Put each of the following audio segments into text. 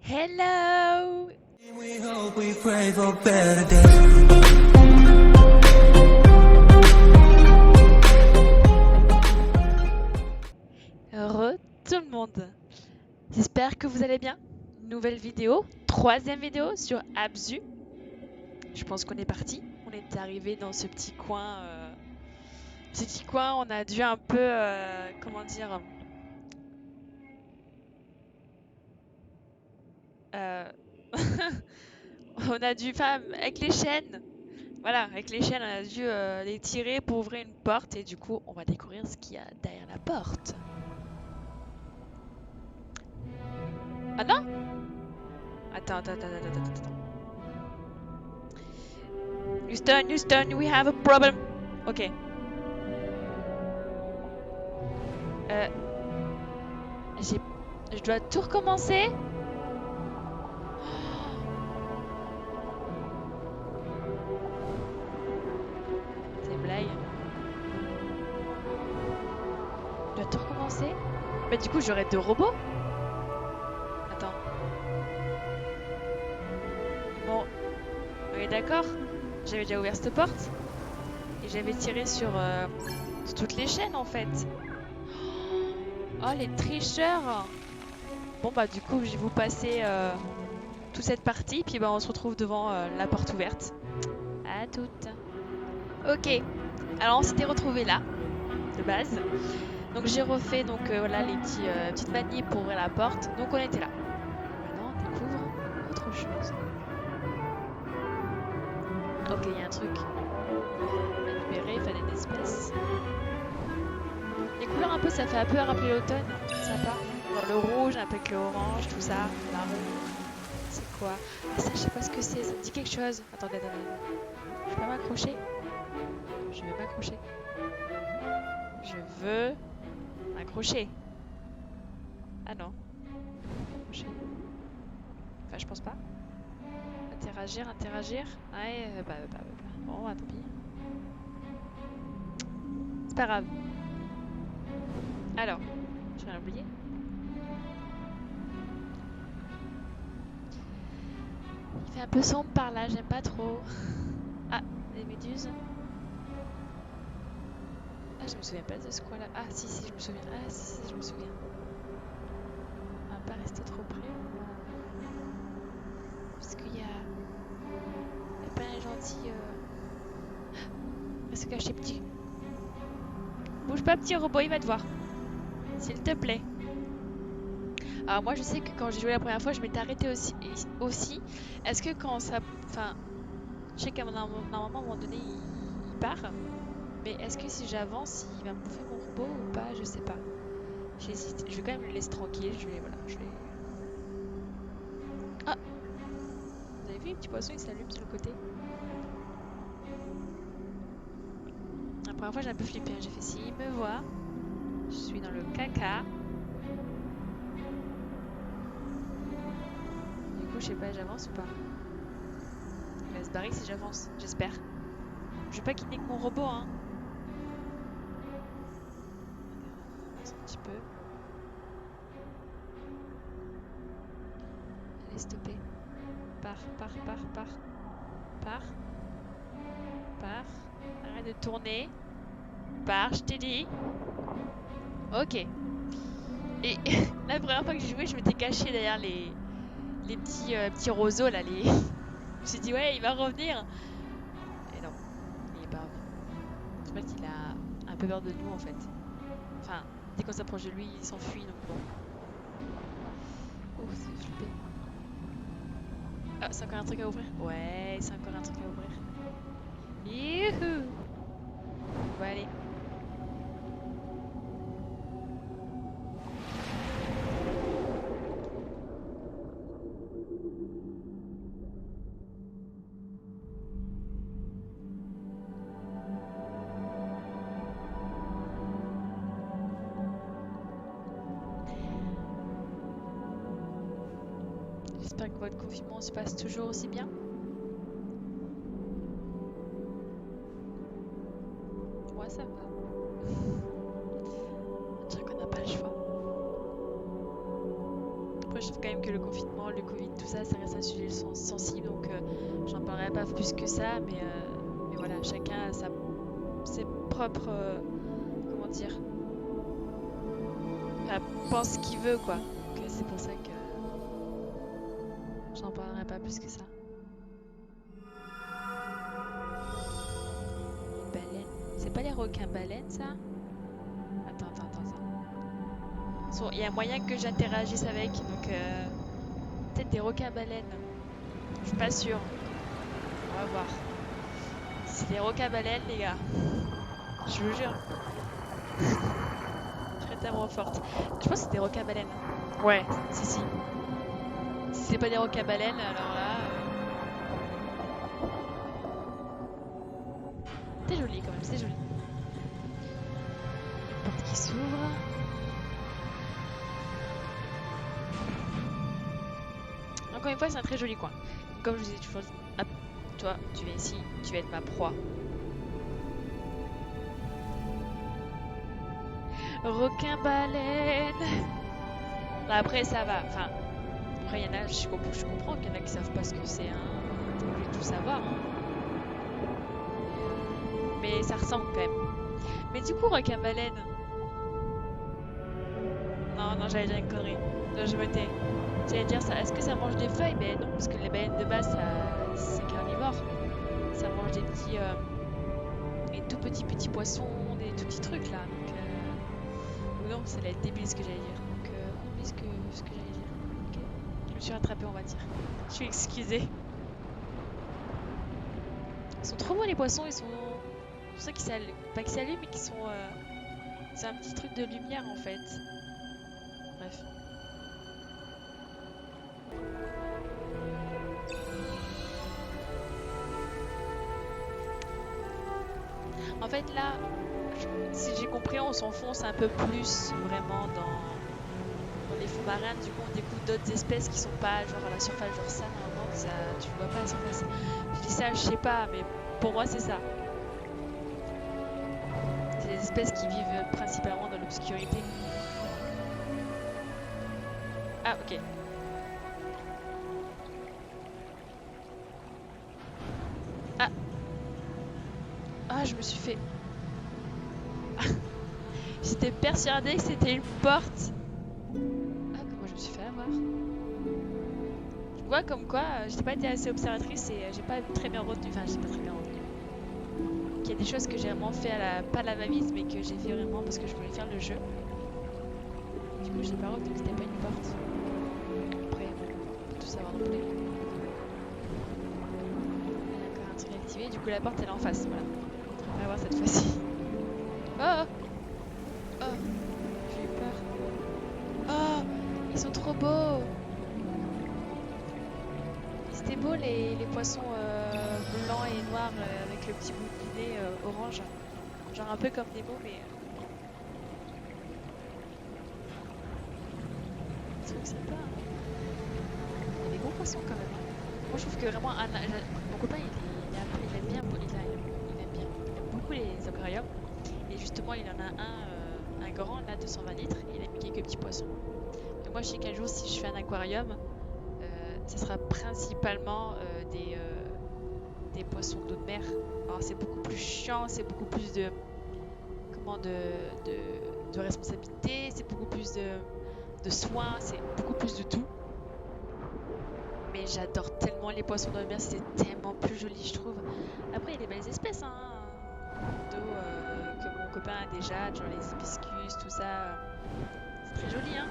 Hello! We hope we pray for better days. Heureux tout le monde! J'espère que vous allez bien. Nouvelle vidéo, troisième vidéo sur Abzu. Je pense qu'on est parti. On est arrivé dans ce petit coin. On a dû un peu, comment dire, on a dû, enfin, avec les chaînes. Voilà, avec les chaînes, on a dû les tirer pour ouvrir une porte et du coup, on va découvrir ce qu'il y a derrière la porte. Ah non? Attends. Houston, we have a problem. Ok. Je dois tout recommencer? C'est une blague. Je dois tout recommencer? Mais du coup, j'aurai deux robots? Attends. Bon. Oui, d'accord. J'avais déjà ouvert cette porte. Et j'avais tiré sur toutes les chaînes, en fait. Oh, les tricheurs! Bon, bah, du coup, je vais vous passer toute cette partie. Puis, bah, on se retrouve devant la porte ouverte. À toutes. Ok. Alors, on s'était retrouvés là, de base. Donc, j'ai refait voilà, les petites manies pour ouvrir la porte. Donc, on était là. Maintenant, on découvre autre chose. Ok, il y a un truc à libérer, enfin des espèces. Les couleurs un peu, ça fait un peu rappeler l'automne. Sympa. Genre le rouge, un peu avec le orange, tout ça. Marron. C'est quoi? Ah, ça, je sais pas ce que c'est. Ça me dit quelque chose. Attendez. Je peux m'accrocher? Je veux m'accrocher. Je veux m'accrocher. Ah non. Accrocher. Enfin, je pense pas. Interagir. Ouais, bah. Bon, tant pis. C'est pas grave. Alors, j'ai rien oublié. Il fait un peu sombre par là, j'aime pas trop. Ah, des méduses. Ah, je me souviens pas de ce coin-là. Ah, si, je me souviens. Ah, si, je me souviens. On va pas rester trop près. Parce qu'il y a pas un gentil... Reste caché, petit. Bouge pas, petit robot, il va te voir. S'il te plaît. Alors moi, je sais que quand j'ai joué la première fois, je m'étais arrêtée aussi. Est-ce que quand ça... Enfin, je sais qu'à un moment donné, il part. Mais est-ce que si j'avance, il va me bouffer mon robot ou pas? Je sais pas. J'hésite. Je vais quand même le laisser tranquille. Voilà, je vais... Ah! Vous avez vu le petit poisson, il s'allume sur le côté? La première fois, j'ai un peu flippé. J'ai fait s'il me voit, je suis dans le caca. Du coup, je sais pas, j'avance ou pas? Il va se barrer si j'avance, j'espère. Je veux pas qu'il nique mon robot, hein. Un petit peu. Allez, stopper. Pars. Arrête de tourner. Pars, je t'ai dit. Ok. Et la première fois que j'ai joué, je m'étais cachée derrière les petits roseaux là. Je me suis dit, ouais, il va revenir. Et non, il est pas revenu. Je pense qu'il a un peu peur de nous en fait. Enfin, dès qu'on s'approche de lui, il s'enfuit donc bon. Oh, c'est flippé. Ah, c'est encore un truc à ouvrir? Ouais, c'est encore un truc à ouvrir. Youhou! Bon, allez. J'espère que votre confinement se passe toujours aussi bien. Moi, ça va. On dirait qu'on n'a pas le choix. Après, je trouve quand même que le confinement confinement, le Covid, tout ça, ça reste un sujet sensible, donc j'en parlerai pas plus que ça, mais voilà, chacun a ses propres, comment dire, pense ce qu'il veut, quoi. Donc c'est pour ça que j'en parlerai pas plus que ça. Les baleines, c'est pas les requins-baleines, ça? Attends. Il y a moyen que j'interagisse avec, donc peut-être des requins-baleines. Je suis pas sûre. On va voir. C'est des requins-baleines, les gars. Je vous jure. Je serais tellement forte. Je pense que c'est des requins-baleines. Ouais, si. Si c'est pas des requins-baleines, alors là... C'est joli quand même, c'est joli. Une porte qui s'ouvre. Encore une fois, c'est un très joli coin. Comme je vous ai toujours dit, hop, toi, tu viens ici, tu vas être ma proie. Requin-baleine. Bah, après, ça va. Enfin, après, il y en a, je comprends qu'il y en a qui savent pas ce que c'est. Hein. T'es obligé de tout savoir. Hein. Mais ça ressemble quand même. Mais du coup, requin-baleine. Non, j'allais dire une connerie. Non, je me tais. J'allais dire ça. Est-ce que ça mange des feuilles? Mais non, parce que les baleines de base, c'est carnivore. Ça mange des petits, des tout petits poissons, des tout petits trucs là. Donc, non, ça allait être débile ce que j'allais dire. Donc, oublie ce que j'allais dire. Ok. Je me suis rattrapée, on va dire. Je suis excusée. Ils sont trop beaux les poissons, ils sont. C'est pour ça qu'ils s'allument. Pas qu'ils s'allument, mais qu'ils sont. C'est un petit truc de lumière en fait. Bref. En fait là, si j'ai compris, on s'enfonce un peu plus vraiment dans les fonds marins. Du coup, on découvre d'autres espèces qui sont pas genre à la surface, genre ça normalement, ça, tu le vois pas à la surface. Je dis ça, je sais pas, mais pour moi c'est ça. C'est des espèces qui vivent principalement dans l'obscurité. Ah, ok. Ah, je me suis fait... J'étais persuadée que c'était une porte. Ah, comment je me suis fait avoir. Tu vois, comme quoi, j'ai pas été assez observatrice et j'ai pas très bien retenu. Enfin, j'ai pas très bien retenu. Il y a des choses que j'ai vraiment fait pas à la va-vite, mais que j'ai fait vraiment parce que je voulais faire le jeu. Du coup, j'ai pas retenu que c'était pas une porte. Après, on peut tout savoir non plus. Il y a encore un truc activé, du coup la porte elle est en face, voilà. On va voir cette fois-ci. Oh! Oh! J'ai eu peur. Oh! Ils sont trop beaux! C'était beau les poissons blancs et noirs avec le petit bout du nez orange. Genre un peu comme Nemo, mais... C'est truc sympa. Hein. Il y a des gros poissons quand même. Hein. Moi je trouve que vraiment... mon copain il aime bien, il aime beaucoup les aquariums. Et justement il en a un grand là, 220 litres, et il a mis quelques petits poissons. Donc moi je sais qu'un jour si je fais un aquarium, ce sera principalement des poissons d'eau de mer. Alors c'est beaucoup plus chiant, c'est beaucoup plus de responsabilité, c'est beaucoup plus de soins, c'est beaucoup plus de tout. Mais j'adore tellement les poissons d'eau de mer, c'est tellement plus joli je trouve. Après il y a des belles espèces hein, d'eau que mon copain a déjà, genre les hibiscus, tout ça. C'est très joli hein.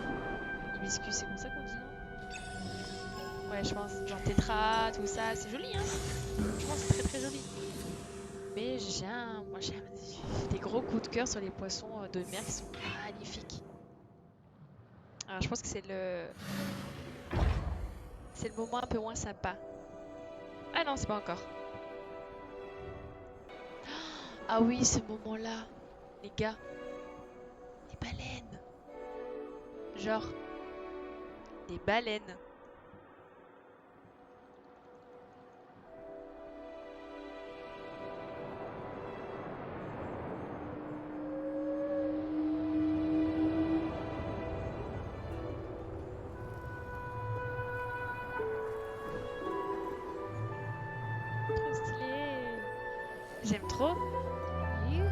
Hibiscus c'est comme ça qu'on dit non? Ouais, je pense, genre tétra, tout ça, c'est joli, hein. Je pense que c'est très très joli. Mais moi j'ai des gros coups de cœur sur les poissons de mer qui sont magnifiques. Alors je pense que c'est le moment un peu moins sympa. Ah non, c'est pas encore. Ah oui, ce moment-là, les gars, les baleines. Genre, des baleines. J'aime trop. Youhou.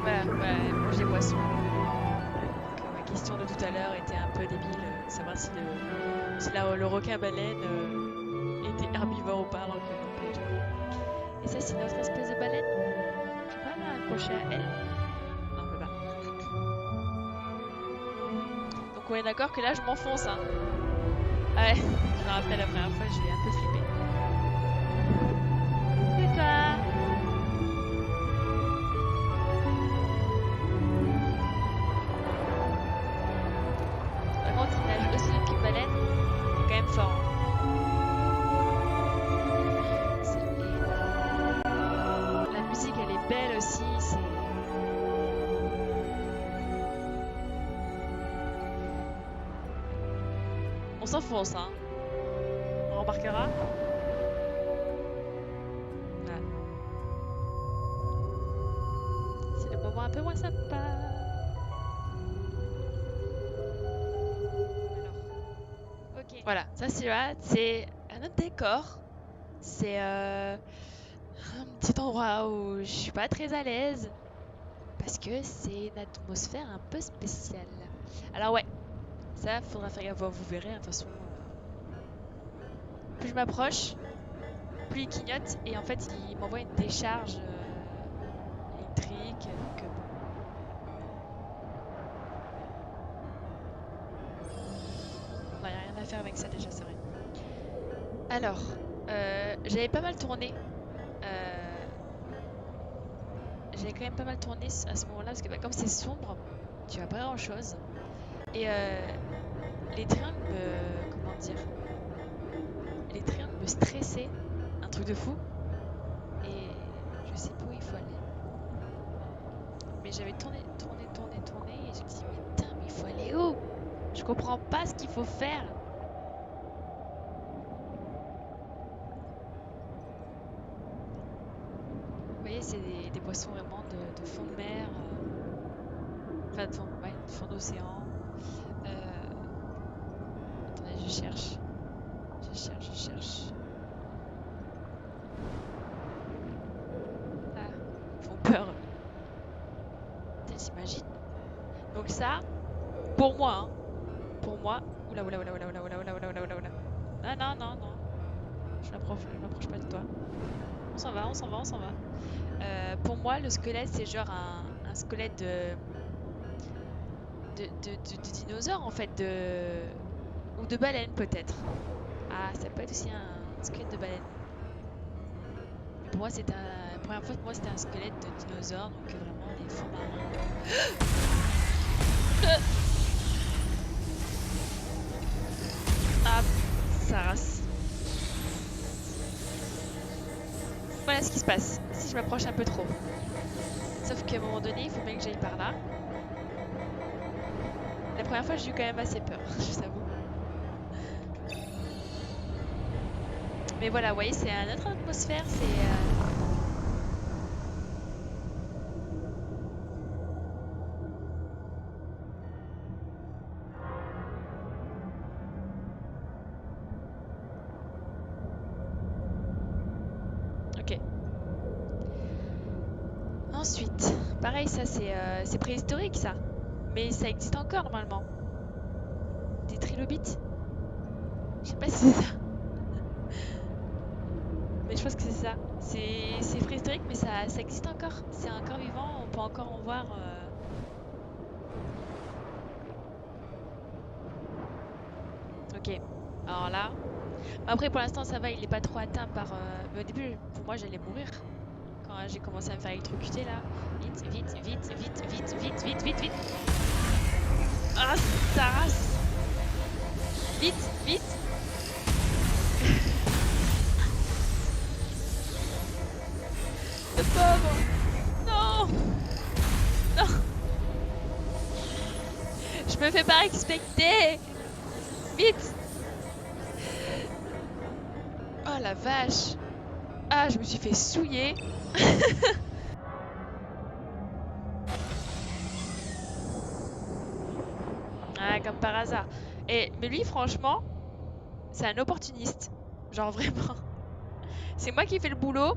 Voilà, voilà, mange des poissons. Donc, ma question de tout à l'heure était un peu débile, savoir si le requin-baleine était herbivore ou pas, alors que non, pas du tout. Et ça, c'est notre espèce de baleine. Je peux pas m'accrocher à elle. Non, on peut pas. Donc on est d'accord que là, je m'enfonce, hein. Ouais, je me rappelle la première fois, j'ai un peu flippé. D'accord. Par contre, il nage aussi vite qu'une baleine. Il est quand même fort, hein. La musique, elle est belle aussi. On s'enfonce, hein. On remarquera. Voilà. C'est le moment un peu moins sympa. Alors, ok. Voilà, ça c'est un autre décor. C'est un petit endroit où je suis pas très à l'aise parce que c'est une atmosphère un peu spéciale. Alors ouais, ça faudra faire gaffe, vous verrez, hein, de toute façon, plus je m'approche, plus il clignote et en fait il m'envoie une décharge électrique. Donc bon. On n'a rien à faire avec ça déjà, c'est vrai. Alors, j'avais pas mal tourné. euh, J'avais quand même pas mal tourné à ce moment-là parce que bah, comme c'est sombre, tu vois pas grand-chose. Et les triangles me... Comment dire? Les triangles me stressaient. Un truc de fou. Et je sais pas où il faut aller. Mais j'avais tourné. Et je me dis, mais putain, mais il faut aller où? Je comprends pas ce qu'il faut faire. Vous voyez, c'est des poissons vraiment de fond de mer. Enfin, de fond d'océan. Euh, Attendez, je cherche. Je cherche. Ah, ils font peur. T'imagines? Donc ça, pour moi, hein, pour moi... Oula, oula, oula, oula, oula, oula, oula, oula, oula, oula, oula. Ah non, non, non. Je m'approche pas de toi. On s'en va, on s'en va, on s'en va. Pour moi, le squelette, c'est genre un squelette de dinosaure, en fait, ou de baleine, peut-être. Ah, ça peut être aussi un squelette de baleine. Mais pour moi, la première fois, pour moi, c'était un squelette de dinosaure, donc vraiment des fonds marins. Ah, ça rase. Voilà ce qui se passe si je m'approche un peu trop. Sauf qu'à un moment donné, il faut bien que j'aille par là. La première fois, j'ai eu quand même assez peur, je t'avoue. Mais voilà, vous voyez, c'est une autre atmosphère, Ok. Ensuite, pareil, ça c'est préhistorique ça. Mais ça existe encore normalement. Des trilobites? Je sais pas si c'est ça. Mais je pense que c'est ça. C'est préhistorique, mais ça existe encore. C'est encore vivant, on peut encore en voir. Ok. Alors là. Après, pour l'instant, ça va, il est pas trop atteint par. Mais au début, pour moi, j'allais mourir. Quand j'ai commencé à me faire électrocuter là. Vite, vite, vite, vite, vite, vite, vite, vite, vite. Ah, ça rase. Vite, vite. Le pauvre. Non. Non. Je me fais pas respecter. Vite. Oh la vache. Ah, je me suis fait souiller. Ah, comme par hasard. Mais lui, franchement, c'est un opportuniste. Genre vraiment. C'est moi qui fais le boulot.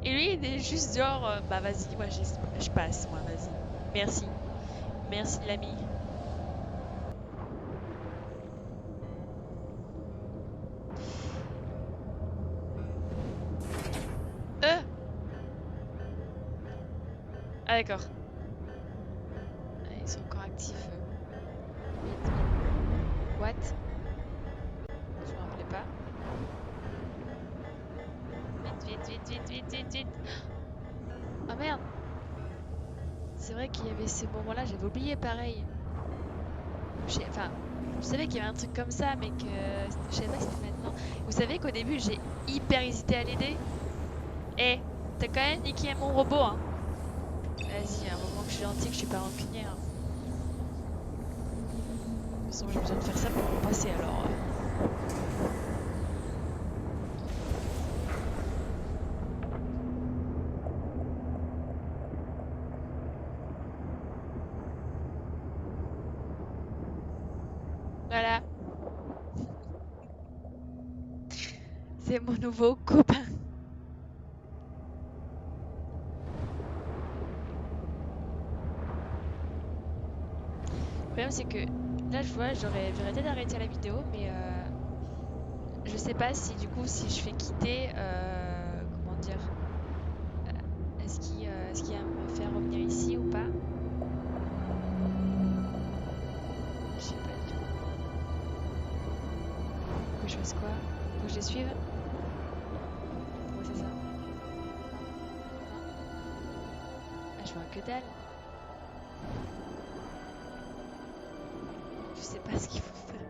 Et lui, il est juste genre, bah vas-y, moi je passe, moi, vas-y. Merci. Merci l'ami. Euh Ah d'accord. Ah, ils sont encore actifs. Vite, vite. What? Je me rappelais pas. Vite, vite, vite, vite, vite, vite, vite. Ah merde! C'est vrai qu'il y avait ce moment-là, j'avais oublié pareil. Enfin, je savais qu'il y avait un truc comme ça, mais que je savais pas que c'était maintenant. Vous savez qu'au début, j'ai hyper hésité à l'aider. Eh, t'as quand même niqué mon robot, hein. Vas-y, un moment que je suis gentille, que je suis pas rancunière, hein. De toute façon, j'ai besoin de faire ça pour me passer, alors. Voilà, c'est mon nouveau copain. Le problème, c'est que là, je vois, j'aurais peut-être arrêté la vidéo, mais je sais pas si du coup, si je fais quitter, comment dire, est-ce qu'il va me faire revenir ici ou pas? Je sais pas du tout. Faut que je fasse quoi? Faut que je les suive? Ouais, c'est ça. Non? Ah, je vois que dalle. Je sais pas ce qu'il faut faire.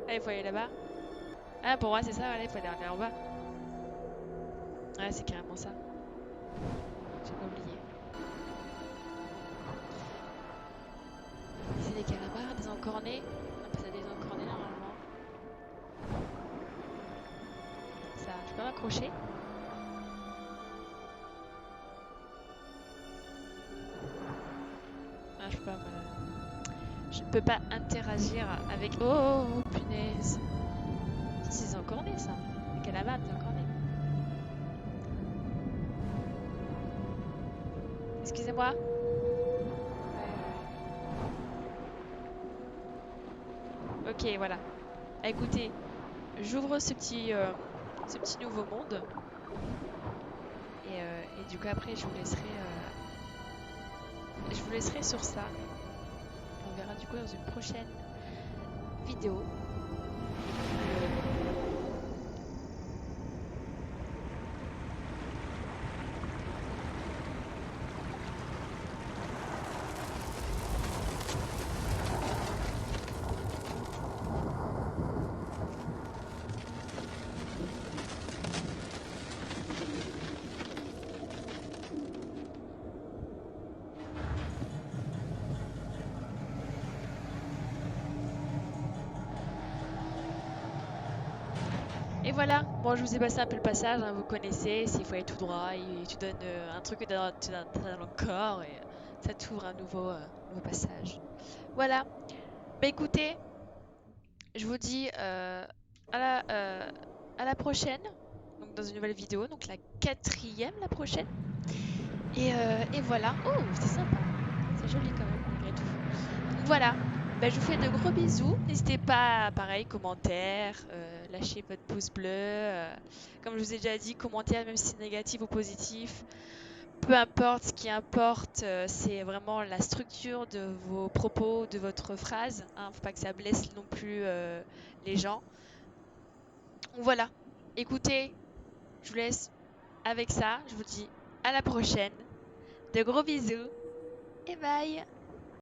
Ah, il faut aller là-bas? Ah, pour moi, c'est ça, voilà, il faut aller en bas. Ouais, c'est carrément ça. J'avais oublié. C'est des calamars, des encornés. On appelle ça des encornés normalement. Ça, je peux m'accrocher. Ah, je ne peux pas interagir avec. Oh, oh, oh, punaise. C'est des encornés, ça. Des calamars, des encornés. Excusez-moi. Ok, voilà. Ah, écoutez, j'ouvre ce petit nouveau monde. Et du coup, après, je vous laisserai sur ça. On verra du coup dans une prochaine vidéo. Et voilà, bon, je vous ai passé un peu le passage, hein, vous connaissez, s'il faut aller tout droit, et tu donnes un truc dans le corps, et ça t'ouvre un nouveau passage. Voilà, bah écoutez, je vous dis à la prochaine, donc dans une nouvelle vidéo, donc la quatrième, la prochaine. Et voilà, oh, c'est sympa, c'est joli quand même, malgré tout. Donc voilà, bah, je vous fais de gros bisous. N'hésitez pas, pareil, commentaire, lâchez votre pouce bleu. Comme je vous ai déjà dit, commentaire, même si c'est négatif ou positif. Peu importe, ce qui importe, c'est vraiment la structure de vos propos, de votre phrase. Hein, faut pas que ça blesse non plus les gens. Donc voilà, écoutez, je vous laisse avec ça. Je vous dis à la prochaine. De gros bisous et bye!